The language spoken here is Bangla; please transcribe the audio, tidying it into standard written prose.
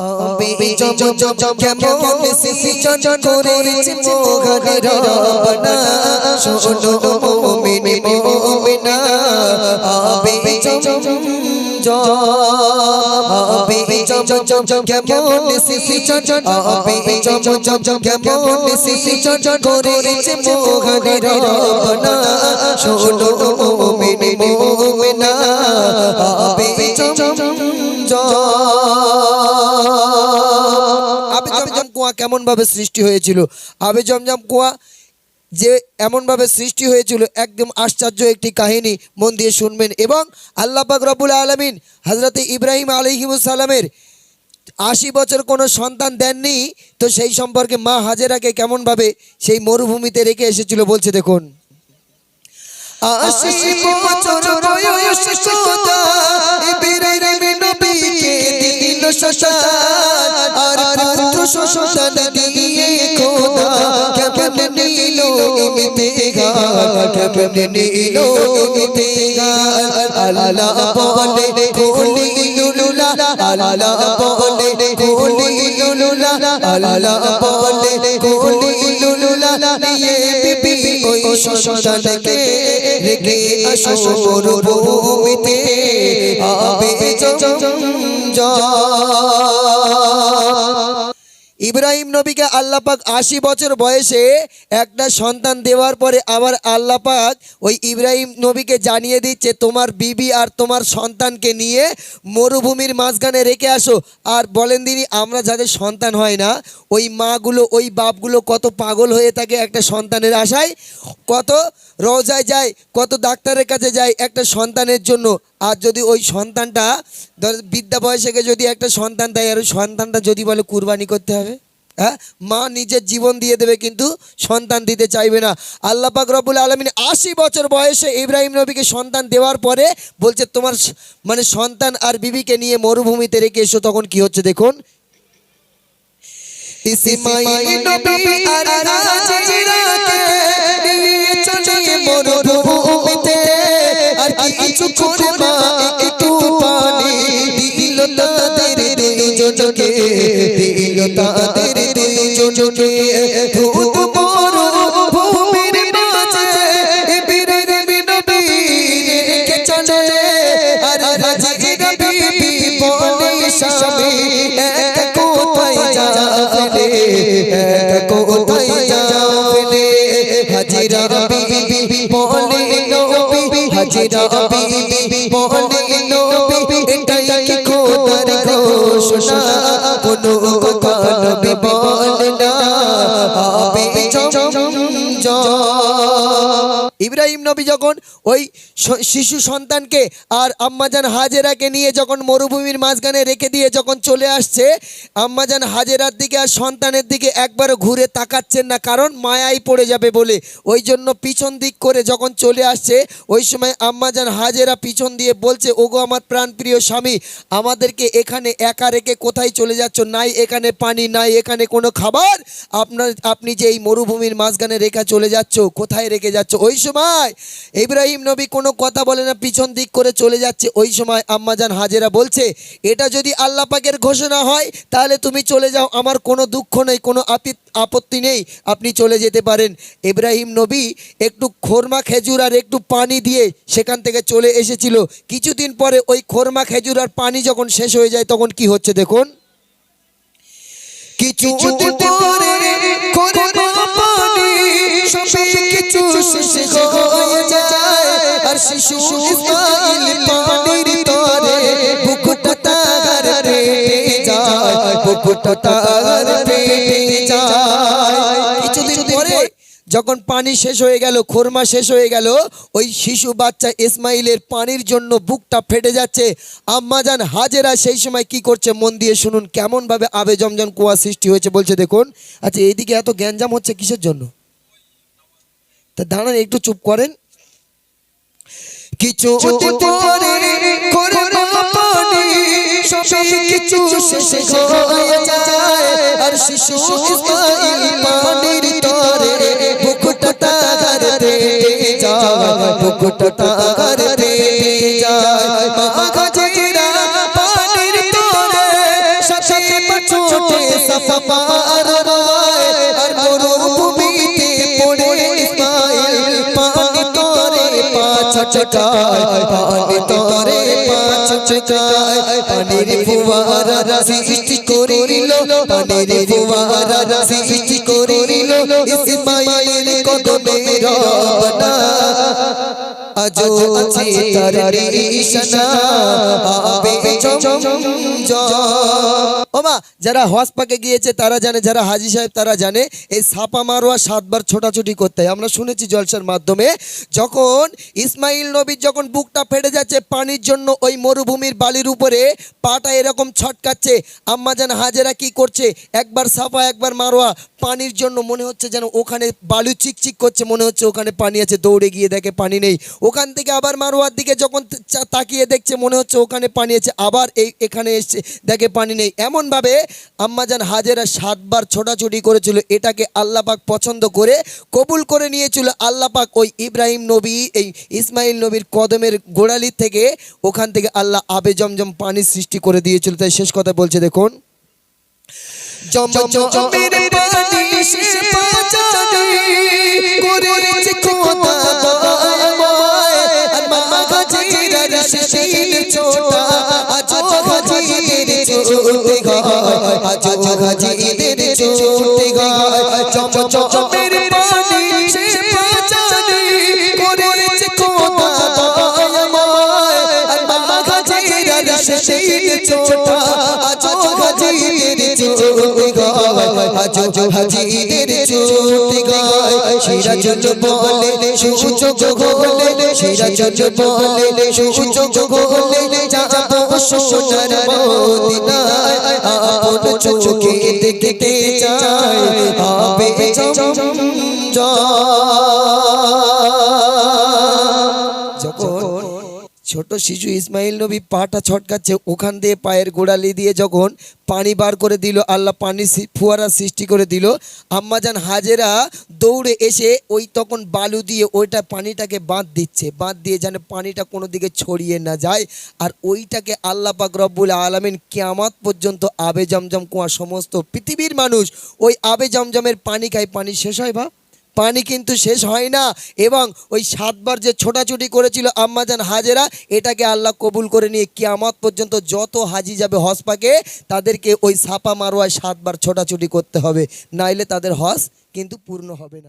আবে জম কেমন সিজন করেছে মোহনের রবনা শোনো মুমিন মুমিনা আবে আবে কেমন সিজন আবে কেমন সিজন করেছে মোহনের রবনা শোনো মুমিন মুমিনা আবে আবে জমজম কুয়া কেমন ভাবে সৃষ্টি হয়েছিল। আবে জমজম কুয়া যে এমন ভাবে সৃষ্টি হয়েছিল একদম আশ্চর্য একটি কাহিনী, মন দিয়ে শুনবেন। এবং আল্লাহ পাক রব্বুল আলামিন হযরত ইব্রাহিম আলাইহিস সালামের ৮০ বছর কোনো সন্তান দেননি, তো সেই সম্পর্কে মা হাজেরাকে কেমন ভাবে সেই মরুভূমিতে রেখে এসেছিল বলছে দেখুন। ৮০ বছর বয়স খোদা ইব্রাহিম নবীকে দিল সন্তান, আর পুত্র সন্তান দিয়ে খোদা কেমন নিল ইমতিহান, কেমন নিল ইমতিহান। আল্লাহ বলে কুলিলুলা, আল্লাহ বলে কুলিলুলা, আল্লাহ বলে কুলিলুলা, নিয়ে বিবি ওই সন্তানকে রেখে আসো মরুভূমিতে আবে ইব্রাহিম নবীকে আল্লাহ পাক ৮০ বছর বয়সে একটা সন্তান দেওয়ার পরে আবার আল্লাহ পাক ওই ইব্রাহিম নবীকে জানিয়ে দিচ্ছে তোমার বিবি আর তোমার সন্তানকে নিয়ে মরুভূমির মাঝখানে রেখে আসো। আর বলেন দিনই আমরা যাদের সন্তান হয় না, ওই মাগুলো ওই বাপগুলো কত পাগল হয়ে থাকে একটা সন্তানের আশায়, কত রোজায় যায়, কত ডাক্তারের কাছে যায় একটা সন্তানের জন্য। আর যদি ওই সন্তানটা বৃদ্ধা বয়সে যদি একটা সন্তান দেয়, আর ওই সন্তানটা যদি বলে কুরবানি করতে হবে, হ্যাঁ, মা নিজের জীবন দিয়ে দেবে কিন্তু সন্তান দিতে চাইবে না। আল্লাহ পাক রব্বুল আলামিন ৮০ বছর বয়সে ইব্রাহিম নবীকে সন্তান দেওয়ার পরে বলছে তোমার মানে সন্তান আর বিবিকে নিয়ে মরুভূমিতে রেখে এসো। তখন কি হচ্ছে দেখুন। ইসমাঈল নবী আর হাজেরাকে নিয়ে চলে মরুভূমিতে, আর কিছু কুরমা একটু পানি দিল তাদের দুজনকে, দিল তাদের দুজনকে। ধুত মরুভূমির মাঝে ইব্রাহিম নবী রেখে চলে, আর হাজেরা বিবি বলে স্বামী একা কোথায় যাবে, একা কোথায় যাবে। হাজেরা বিবি বলে নবী, হাজেরা বিবি বলে নবী এটাই কি খোদার ঘোষণা, কোনো কথা নবী বলে না আবে ইব্রাহিম নবী যখন ওই শিশু সন্তানকে আর আম্মাজান হাজেরাকে নিয়ে যখন মরুভূমির মাঝখানে রেখে দিয়ে যখন চলে আসছে, আম্মাজান হাজেরার দিকে আর সন্তানের দিকে একবারও ঘুরে তাকাচ্ছেন না, কারণ মায়ায় পড়ে যাবে বলে। ওই জন্য পিছন দিক করে যখন চলে আসছে, ওই সময় আম্মাজান হাজেরা পিছন দিয়ে বলছে ওগো আমার প্রাণপ্রিয় স্বামী, আমাদেরকে এখানে একা রেখে কোথায় চলে যাচ্ছ? নাই এখানে পানি, নাই এখানে কোনো খাবার, আপনি যে এই মরুভূমির মাঝখানে রেখে চলে যাচ্ছ, কোথায় রেখে যাচ্ছ? ওই সময় ইব্রাহিম নবী কোনো কথা বলে না, পিছন দিক করে চলে যাচ্ছে। ওই সময় আম্মাজান হাজেরা বলছে এটা যদি আল্লাহ পাকের ঘোষণা হয় তাহলে তুমি চলে যাও, আমার কোনো দুঃখ নেই, কোনো আপত্তি নেই, আপনি চলে যেতে পারেন। ইব্রাহিম নবী একটু খোরমা খেজুর আর একটু পানি দিয়ে সেখান থেকে চলে এসেছিল। কিছুদিন পরে ওই খোরমা খেজুর আর পানি যখন শেষ হয়ে যায় তখন কি হচ্ছে দেখুন। কিছু পরে খোরমা পানি সব কিছু শেষ হয়ে যায়, আর শিশু ইসমাঈল পানির তরে বুকটা তার পেটে যায়, বুকটা তার পেটে যায়। কিছুদিন পরে যখন পানি শেষ হয়ে গেল, খোরমা শেষ হয়ে গেল, ওই শিশু বাচ্চা ইসমাইলের পানির জন্য বুকটা ফেটে যাচ্ছে। আম্মাজান হাজেরা সেই সময় কি করছে মন দিয়ে শুনুন, কেমন ভাবে আবে জমজম কুয়া সৃষ্টি হয়েছে বলছে দেখুন। আচ্ছা এইদিকে এত গ্যাঞ্জাম হচ্ছে কিসের জন্য? তা দাঁড়ান একটু চুপ করেন। কিছু পরে খোরমা পানি সব কিছু শেষ হয়ে যায়, আর শিশু ইসমাঈল পানির তরে বুকটা তার পেটে যায়, বুকটা তার পেটে যায়। মা হাজেরা পানির তরে সাতবার ছোটে সাফা পার হয় আর মরুভূমিতে পড়ে ইসমাইল পানি তরে পা ছটকায় পানি তরে পা ছটকায় পানির ফোয়ারা সৃষ্টি করিল পানির ফোয়ারা সৃষ্টি করিল ইসমাইলের কদমে রব্বানা আজো আছে তার নিশানা আবে জমজম ওমা যারা হজ পাকে গিয়েছে তারা জানে, যারা হাজী সাহেব তারা জানে এই সাপা মারোয়া 7 বার ছোটাছুটি করতে হয়। আমরা শুনেছি জলসার মাধ্যমে, যখন ইসমাইল নবীর যখন বুকটা ফেটে যাচ্ছে পানির জন্য ওই মরুভূমির বালির উপরে পাটা এরকম ছটকাচ্ছে, আম্মাজান হাজেরা কি করছে, একবার সাপা একবার মারোয়া পানির জন্য, মনে হচ্ছে যেন ওখানে বালু চিকচিক করছে, মনে হচ্ছে ওখানে পানি আছে, দৌড়ে গিয়ে দেখে পানি নেই, ওখান থেকে আবার মারোয়ার দিকে যখন তাকিয়ে দেখছে মনে হচ্ছে ওখানে পানি আছে, আবার এখানে এসছে দেখে পানি নেই। এমনভাবে আম্মাজান হাজেরা 7 বার ছোটাছুটি করেছিল। এটাকে আল্লাহ পাক পছন্দ করে কবুল করে নিয়েছিল। আল্লাহ পাক ওই ইব্রাহিম নবী এই ইসমাইল নবীর কদমের গোড়ালি থেকে ওখান থেকে আল্লাহ আবে জমজম পানি সৃষ্টি করে দিয়েছিল। তাই শেষ কথা বলছে দেখুন, জমজমের পানি সে পাচানি করেছে খোদা দয়াময় আর মা গাজিরার শেষের ছোটা আজ গাজিদের চলতে গায় আজ গাজিদের চলতে গায় জমজমের পানি সে পাচানি করেছে খোদা দয়াময় আর মা গাজিরার শেষের ছোটা আজ গাজিদের চলতে গায় আজ হাজিদের চলতে গায় সিরাজ বলে সুযোগ হলে সিরাজ বলে সুযোগ হলে যাব সোনার মদিনায় আপন চোখে দেখতে চাই আবে জমজম যখন ছোট শিশু ইসমাইল নবী পাটা ছটকাচ্ছে, ওখান দিয়ে পায়ের গোড়ালি দিয়ে যখন পানি বার করে দিল, আল্লাহ পানি ফুয়ারা সৃষ্টি করে দিল, আম্মাজান হাজেরা দৌড়ে এসে ওই তখন বালু দিয়ে ওইটা পানিটাকে বাঁধ দিচ্ছে, বাঁধ দিয়ে যেন পানিটা কোনো দিকে ছড়িয়ে না যায়। আর ওইটাকে আল্লাহ পাক রব্বুল আলামিন কিয়ামত পর্যন্ত আবে জমজম কুয়া সমস্ত পৃথিবীর মানুষ ওই আবে জমজমের পানি খায়, পানি শেষ হয় বা পানি কিন্তু শেষ হয় না। এবং ওই 7 বার যে ছোটাছুটি করেছিল আম্মাজান হাজেরা, এটাকে আল্লাহ কবুল করে নিয়ে কিয়ামত পর্যন্ত যত হাজি যাবে হজ পাকে তাদেরকে ওই সাপা মারোয়ায় 7 বার ছোটাছুটি করতে হবে, নাইলে তাদের হজ কিন্তু পূর্ণ হবে না।